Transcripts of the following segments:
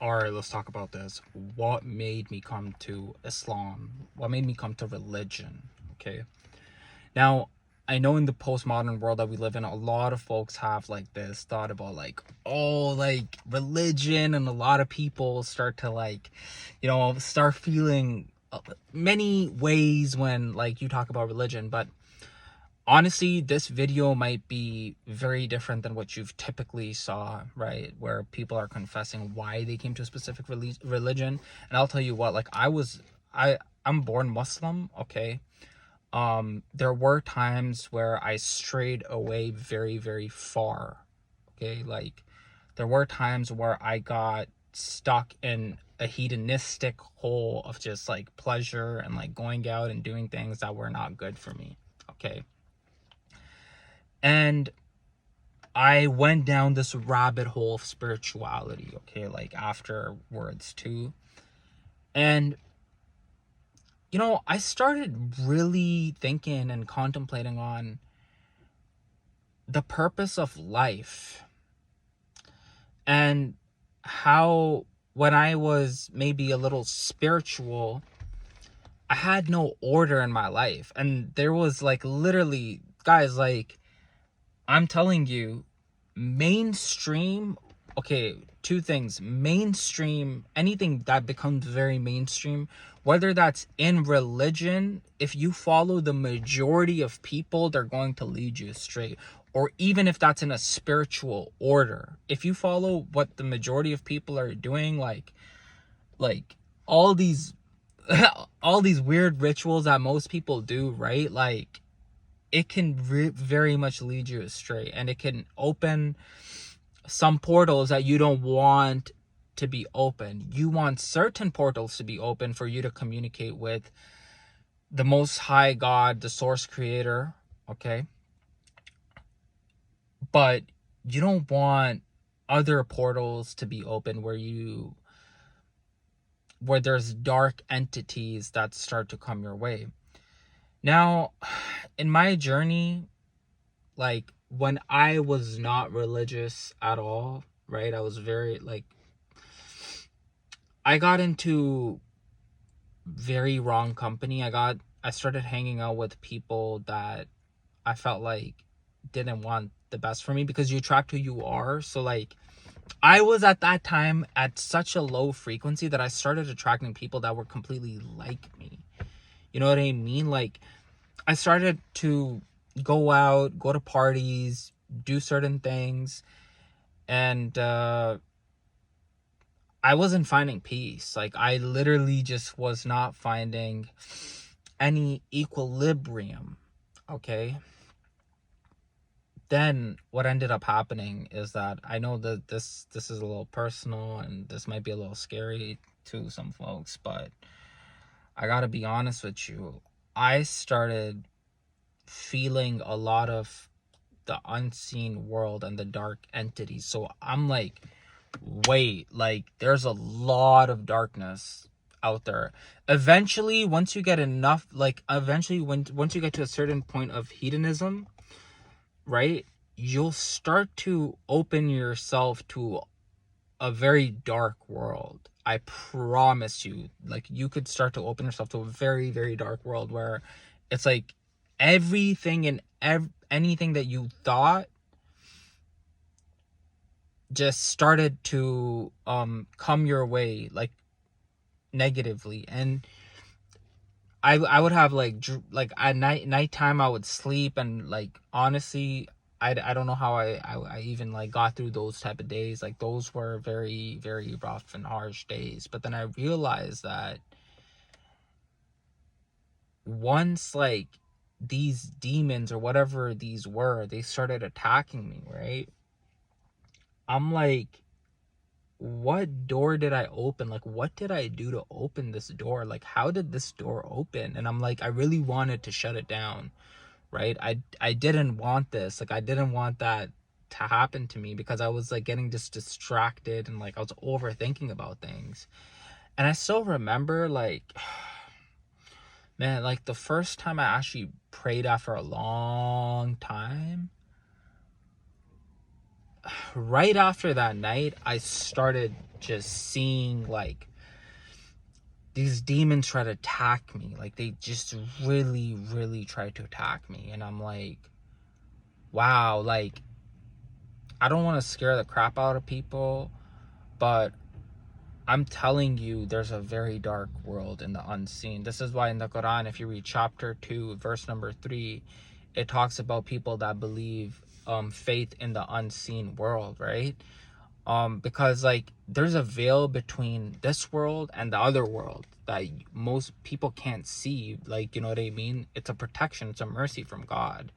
All right, let's talk about this. What made me come to Islam? What made me come to religion? Okay. Now, I know in the postmodern world that we live in, a lot of folks have like this thought about like, oh, like religion, and a lot of people start to like, start feeling many ways when like you talk about religion. But honestly, this video might be very different than what you've typically saw, right? Where people are confessing why they came to a specific religion. And I'll tell you what, like I'm born Muslim, okay? There were times where I strayed away very, very far, okay? Like there were times where I got stuck in a hedonistic hole of just like pleasure and like going out and doing things that were not good for me, okay? And I went down this rabbit hole of spirituality, okay, like afterwards too. And I started really thinking and contemplating on the purpose of life, and how when I was maybe a little spiritual, I had no order in my life. And there was like literally, guys, like I'm telling you, mainstream, okay, two things. Mainstream, anything that becomes very mainstream, whether that's in religion, if you follow the majority of people, they're going to lead you astray. Or even if that's in a spiritual order, if you follow what the majority of people are doing, like all these all these weird rituals that most people do, right? Like it can very much lead you astray, and it can open some portals that you don't want to be open. You want certain portals to be open for you to communicate with the Most High God, the Source Creator, okay? But you don't want other portals to be open where there's dark entities that start to come your way. Now, in my journey, like when I was not religious at all, right? I was very like, I got into very wrong company. I started hanging out with people that I felt like didn't want the best for me, because you attract who you are. So like I was at that time at such a low frequency that I started attracting people that were completely like me. You know what I mean? Like I started to go out, go to parties, do certain things, and I wasn't finding peace. Like I literally just was not finding any equilibrium, okay? Then what ended up happening is that, I know that this is a little personal and this might be a little scary to some folks, but I got to be honest with you. I started feeling a lot of the unseen world and the dark entities. So I'm like, wait, like there's a lot of darkness out there. Eventually, once you get enough, like eventually once you get to a certain point of hedonism, right, you'll start to open yourself to a very dark world. I promise you. Like you could start to open yourself to a very, very dark world where it's like everything and anything that you thought just started to come your way, like negatively. And I would have like at nighttime I would sleep, and like honestly, I don't know how I even like got through those type of days. Like those were very, very rough and harsh days. But then I realized that once like these demons or whatever these were, they started attacking me, right? I'm like, what door did I open? Like, what did I do to open this door? Like, how did this door open? And I'm like, I really wanted to shut it down, right? I didn't want this. Like, I didn't want that to happen to me, because I was like getting just distracted, and like I was overthinking about things. And I still remember like, man, like the first time I actually prayed after a long time, right after that night, I started just seeing like these demons try to attack me. Like they just really, really try to attack me. And I'm like, wow, like I don't want to scare the crap out of people, but I'm telling you, there's a very dark world in the unseen. This is why in the Quran, if you read chapter 2, verse number 3, it talks about people that believe faith in the unseen world, right? Because like there's a veil between this world and the other world that most people can't see. Like, you know what I mean? It's a protection, it's a mercy from God.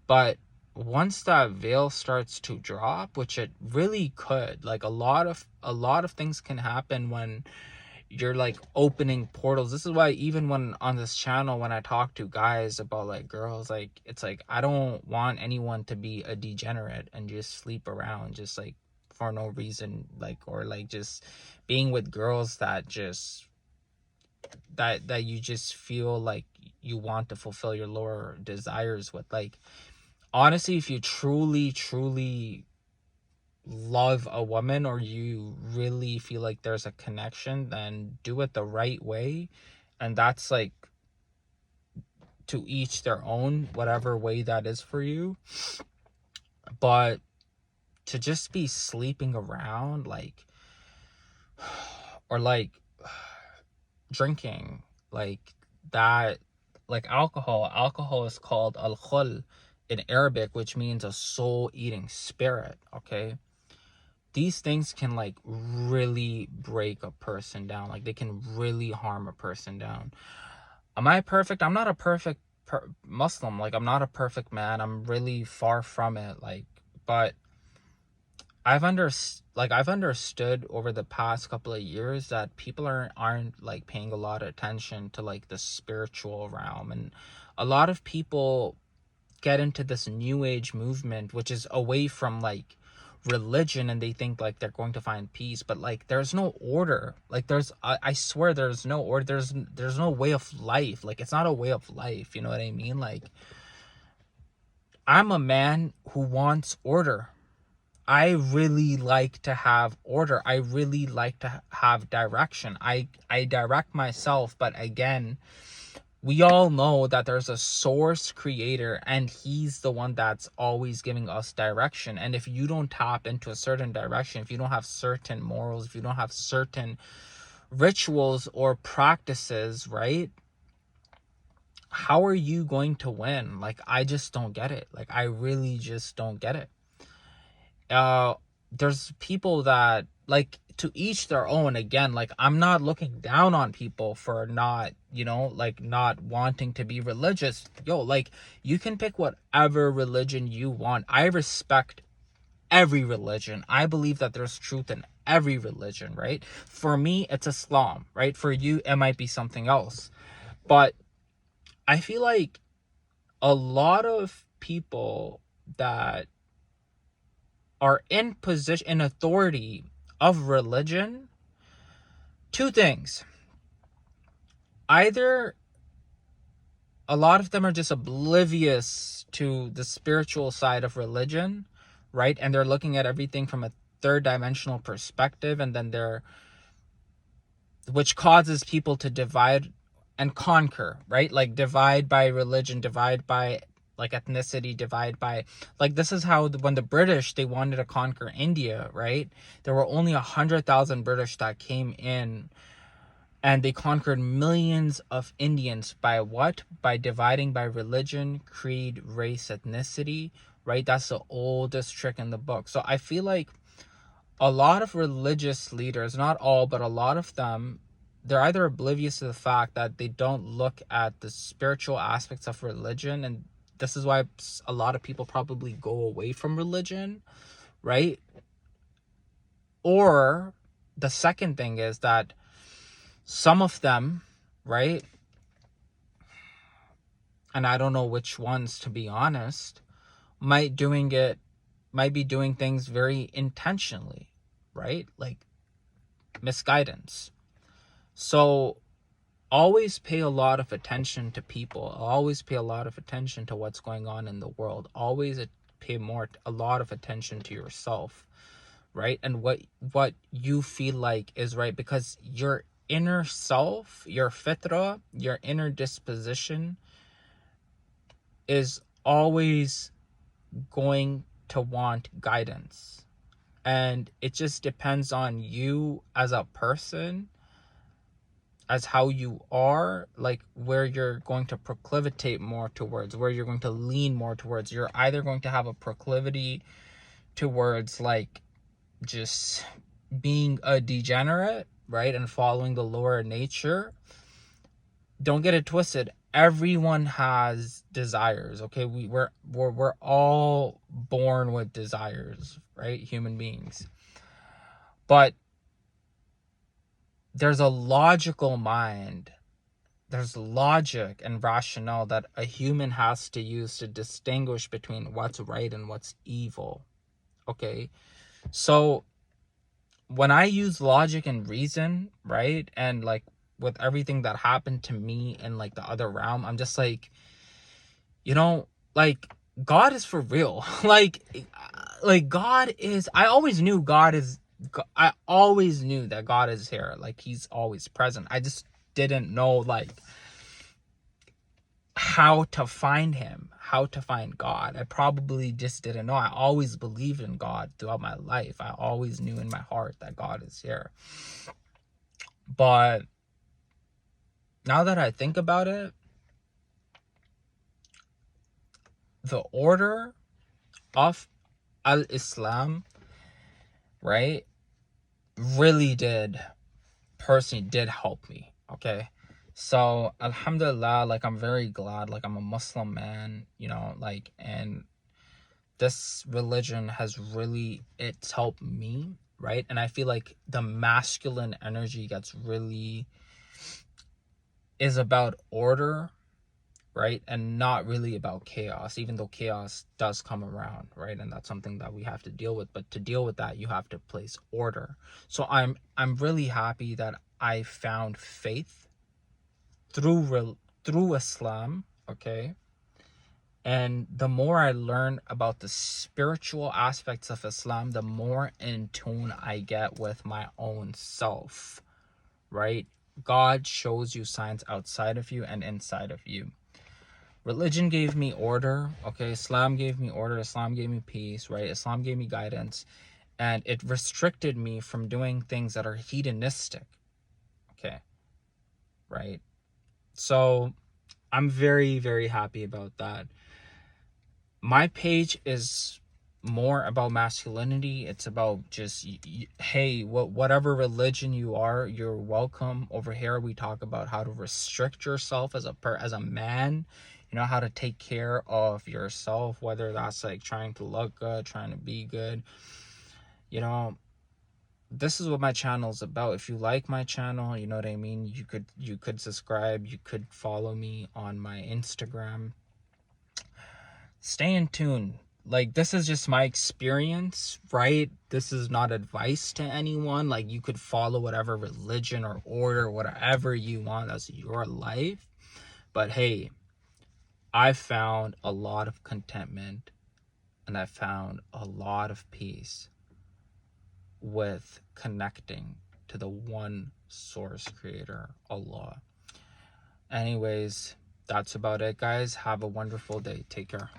But once that veil starts to drop, which it really could, like a lot of things can happen when you're like opening portals. This is why even when on this channel, when I talk to guys about like girls, like it's like I don't want anyone to be a degenerate and just sleep around just like for no reason, like, or like just being with girls that just that you just feel like you want to fulfill your lower desires with. Like honestly, if you truly love a woman, or you really feel like there's a connection, then do it the right way. And that's like to each their own, whatever way that is for you. But to just be sleeping around, like, or like drinking, like that, like alcohol is called al-khul in Arabic, which means a soul eating spirit. Okay, these things can like really break a person down. Like they can really harm a person down. Am I perfect? I'm not a perfect Muslim. Like I'm not a perfect man. I'm really far from it. Like, but I've understood over the past couple of years that people aren't like paying a lot of attention to like the spiritual realm. And a lot of people get into this new age movement, which is away from like religion, and they think like they're going to find peace. But like there's no order. Like I swear there's no order. There's no way of life. Like it's not a way of life, you know what I mean? Like I'm a man who wants order. I really like to have order. I really like to have direction. I direct myself, but again, we all know that there's a source creator, and he's the one that's always giving us direction. And if you don't tap into a certain direction, if you don't have certain morals, if you don't have certain rituals or practices, right? How are you going to win? Like, I just don't get it. Like, I really just don't get it. There's people that like, to each their own. Again, like I'm not looking down on people for not, you know, like not wanting to be religious. Yo, like you can pick whatever religion you want. I respect every religion. I believe that there's truth in every religion, right? For me, it's Islam, right? For you, it might be something else. But I feel like a lot of people that are in position, in authority of religion, two things. Either a lot of them are just oblivious to the spiritual side of religion, right? And they're looking at everything from a third dimensional perspective, and then which causes people to divide and conquer, right? Like divide by religion, divide by like ethnicity, divide by like, this is how when the British, they wanted to conquer India, right? There were only 100,000 British that came in, and they conquered millions of Indians by what? By dividing by religion, creed, race, ethnicity, right? That's the oldest trick in the book. So I feel like a lot of religious leaders, not all, but a lot of them, they're either oblivious to the fact that they don't look at the spiritual aspects of religion. And this is why a lot of people probably go away from religion, right? Or the second thing is that some of them, right? And I don't know which ones, to be honest, might be doing things very intentionally, right? Like misguidance. So always pay a lot of attention to people. Always pay a lot of attention to what's going on in the world. Always pay a lot of attention to yourself, right? And what you feel like is right, because your inner self, your fitra, your inner disposition is always going to want guidance. And it just depends on you as a person, as how you are, like where you're going to proclivitate more towards, where you're going to lean more towards. You're either going to have a proclivity towards like just being a degenerate, right, and following the lower nature. Don't get it twisted. Everyone has desires, okay? We're all born with desires, right? Human beings. But there's a logical mind. There's logic and rationale that a human has to use to distinguish between what's right and what's evil. Okay? So when I use logic and reason, right? And like with everything that happened to me in like the other realm, I'm just like, like God is for real. like God is, I always knew I always knew that God is here. Like he's always present. I just didn't know like how to find him, how to find God. I probably just didn't know. I always believed in God throughout my life. I always knew in my heart that God is here. But now that I think about it, the order of al-Islam, right, really personally did help me. Okay, so alhamdulillah, like I'm very glad, like I'm a Muslim man, like, and this religion it's helped me, right? And I feel like the masculine energy is about order, right? And not really about chaos, even though chaos does come around, right? And that's something that we have to deal with. But to deal with that, you have to place order. So I'm really happy that I found faith through Islam, okay? And the more I learn about the spiritual aspects of Islam, the more in tune I get with my own self, right? God shows you signs outside of you and inside of you. Religion gave me order, okay? Islam gave me order. Islam gave me peace, right? Islam gave me guidance. And it restricted me from doing things that are hedonistic, okay? Right? So I'm very, very happy about that. My page is more about masculinity. It's about just, hey, whatever religion you are, you're welcome. Over here we talk about how to restrict yourself as a man, how to take care of yourself, whether that's like trying to look good, trying to be good. This is what my channel is about. If you like my channel, you know what I mean, you could subscribe, you could follow me on my Instagram. Stay in tune. Like, this is just my experience, right? This is not advice to anyone. Like, you could follow whatever religion or order, whatever you want. That's your life. But hey, I found a lot of contentment and I found a lot of peace with connecting to the one source creator, Allah. Anyways, that's about it, guys. Have a wonderful day. Take care.